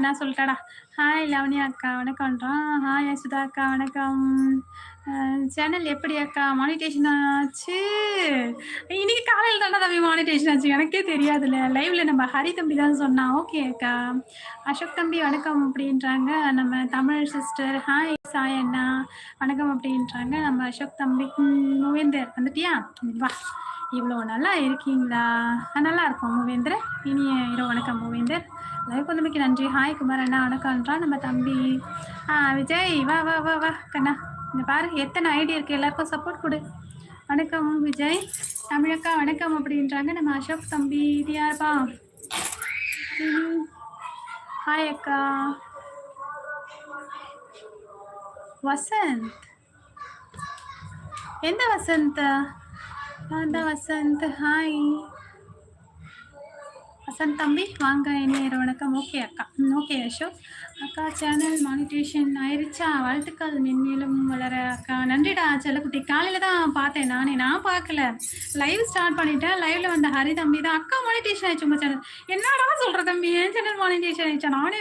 நான் சொல்லட்டாடா? ஹாய் லவண்யா அக்கா வணக்கம்ன்றான். ஹாய் யசுதா அக்கா வணக்கம். அ சேனல் எப்படி அக்கா மானிட்டேஷன் ஆச்சு? இன்னைக்கு காலையில தான்டா தம்பி மானிட்டேஷன் ஆச்சு. எனக்கே தெரியாதுல்ல. லைவ்ல நம்ம ஹரி தம்பி தான் சொன்னான். ஓகே அக்கா. அசோக் தம்பி வணக்கம் அப்படின்றாங்க. நம்ம தமிழ் சிஸ்டர் ஹாய் சாய் அண்ணா வணக்கம் அப்படின்றாங்க. நம்ம அசோக் தம்பி மூவேந்தர் வந்துட்டியா? வா. இவ்வளோ நல்லா இருக்கீங்களா? நல்லா இருக்கோம் மூவேந்தர். இனிய இரவு வணக்கம் மூவேந்தர். லைவ் வந்தமைக்கு நன்றி. ஹாய் குமார் அண்ணா வணக்கம்ன்றான் நம்ம தம்பி. விஜய் வா வா வா வா கண்ணா. இங்க பாரு எத்தனை ஐடி இருக்கு, எல்லாருக்கும் சப்போர்ட் கொடு. வணக்கம் விஜய். தமிழக்கா வணக்கம் அப்படின்றாங்க நம்ம அசோக் தம்பி. இது யாருப்பா? ஹாய் அக்கா. வசந்த். எந்த வசந்த்? நான் தான் வசந்த். ஹாய் வசந்த் தம்பி வாங்க. இனிய வணக்கம். ஓகே அக்கா. ஓகே அசோக் அக்கா. சேனல் மானிட்டேஷன் ஆயிடுச்சா? வாழ்த்துக்கள் மென்மேலும் வளர அக்கா. நன்றிடா செல்லக்குட்டி. காலையில் தான் பார்த்தேன் நானே. நான் பார்க்கல. லைவ் ஸ்டார்ட் பண்ணிட்டேன். லைவ்ல வந்த ஹரி தம்பி தான் அக்கா மானிட்டேஷன் ஆயிடுச்சு உங்கள் சேனல். என்னடா சொல்கிற தம்பி? என் சேனல் மானிட்டேஷன் ஆயிடுச்சா? நானே